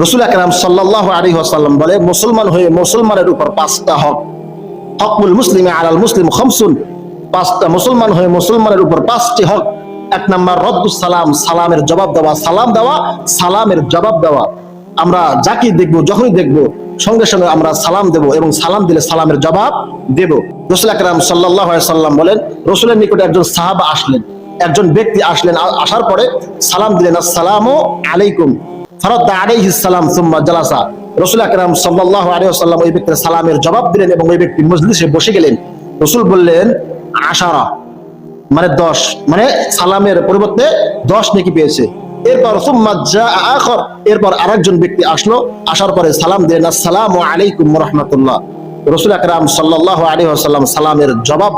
রাসূল আকরাম সাল্লাল্লাহু আলাইহি ওয়াসাল্লাম বলে, মুসলমান হয়ে মুসলমানের উপর পাঁচটা হক। হকুল মুসলিমে আলাল মুসলিম খামসুন, পাঁচটা মুসলমান হয়ে মুসলমানের উপর পাঁচটি হক। এক নাম্বার রদ্দুস সালাম, সালামের জবাব দেওয়া, সালাম দেওয়া, সালামের জবাব দেওয়া। আমরা যাকে দেখবো, যখনই দেখবো, সঙ্গে সঙ্গে আমরা সালাম দেব এবং সালাম দিলে সালামের জবাব দেব। রাসূল আকরাম সাল্লাল্লাহু আলাইহি ওয়াসাল্লাম বলেন, রাসূলের নিকটে একজন সাহাবা আসলেন, একজন ব্যক্তি আসলেন, আসার পরে সালাম দিলেন, আসসালামু আলাইকুম। ফারাদ্দা আলাইহিস সালাম সুম্মা জালাসা। রাসূল আকরাম সাল্লাল্লাহু আলাইহি ওয়াসাল্লাম ওই ব্যক্তির সালামের জবাব দিলেন এবং ওই ব্যক্তি মজলিসে বসে গেলেন। রাসূল বললেন, আশারা মানে 10, মানে সালামের পরিবর্তে 10 নেকি পেয়েছে। এরপর সুম্মা জাআ আখর, এরপর আরেকজন ব্যক্তি আসলো, আসার পরে সালাম দিলেন, আসসালামু আলাইকুম ওয়া রাহমাতুল্লাহ। রাসূল আকরাম সাল্লাল্লাহু আলাইহি ওয়াসাল্লাম সালামের জবাব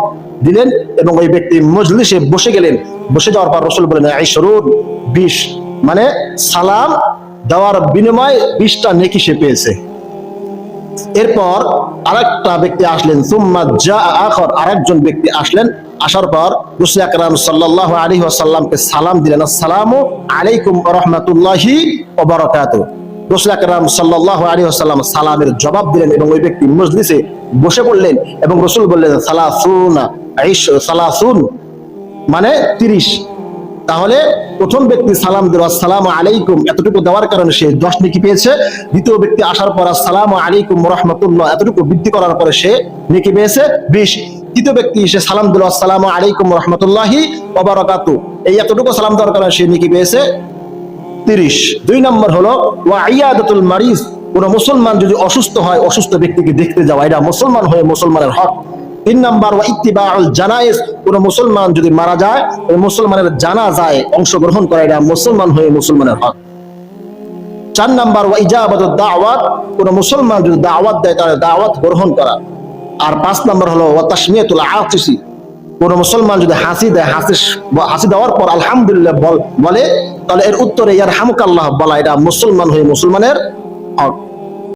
দিলেন এবং ওই ব্যক্তি মজলিসে বসে গেলেন। বসে যাওয়ার পর রাসূল বলেন, 20, মানে সালাম দেওয়ার বিনিময়ে 20টা নেকি সে পেয়েছে। এরপর আরেকটা ব্যক্তি আসলেন, সুম্মা জাআ আখর, আরেকজন ব্যক্তি আসলেন, আসার পর রাসূল আকরাম সাল্লাল্লাহু আলাইহি ওয়াসাল্লামকে সালাম দিলেন, আসসালামু আলাইকুম ওয়া রাহমাতুল্লাহি ওয়া বারাকাতুহু। রাসূল আকরাম সাল্লাল্লাহু আলাইহি ওয়াসাল্লাম সালামের জবাব দিলেন এবং ওই ব্যক্তি মজলিসে বসে পড়লেন এবং রাসূল বললেন, সালাসুন মানে 30। তাহলে প্রথম ব্যক্তি সালাম দিল আসসালামু আলাইকুম, এতটুকু দেওয়ার কারণে সে 10 নেকি পেয়েছে। দ্বিতীয় ব্যক্তি আসার পর আসসালামু আলাইকুম ওয়া রাহমাতুল্লাহ, এতটুকু বৃদ্ধি করার পরে সে নেকি পেয়েছে 20। তৃতীয় ব্যক্তি সে সালাম দিল আসসালামু আলাইকুম ওয়া রাহমাতুল্লাহি ওয়া বারাকাতুহু, এই এতটুকু সালাম দেওয়ার কারণে সে নেকি পেয়েছে 30। 2 নম্বর হলো ওয়া ইয়াদাতুল মারিজ, কোন মুসলমান যদি অসুস্থ হয়, অসুস্থ ব্যক্তিকে দেখতে যাওয়া, এটা মুসলমান হয়ে মুসলমানের হক। 3 নাম্বার ওয়া ইত্তিবাউল জানাইজ, কোন মুসলমান যদি মারা যায়, ওই মুসলমানের জানাজায় অংশগ্রহণ করা, এটা মুসলমান হয়ে মুসলমানের হক। 4 নাম্বার ওয়া ইজাবাতুদ দাওয়াত, কোন মুসলমান যদি দাওয়াত দেয় তার দাওয়াত গ্রহণ করা। আর 5 নাম্বার হলো ওয়া তাসমিয়াতুল আতিসি, কোন মুসলমান যদি হাসি দেয়, হাসি দেওয়ার পর আলহামদুলিল্লাহ বলে, তাহলে এর উত্তরে ইয়ারহামুকাল্লাহ বলা, এটা মুসলমান হয়ে মুসলমানের হক।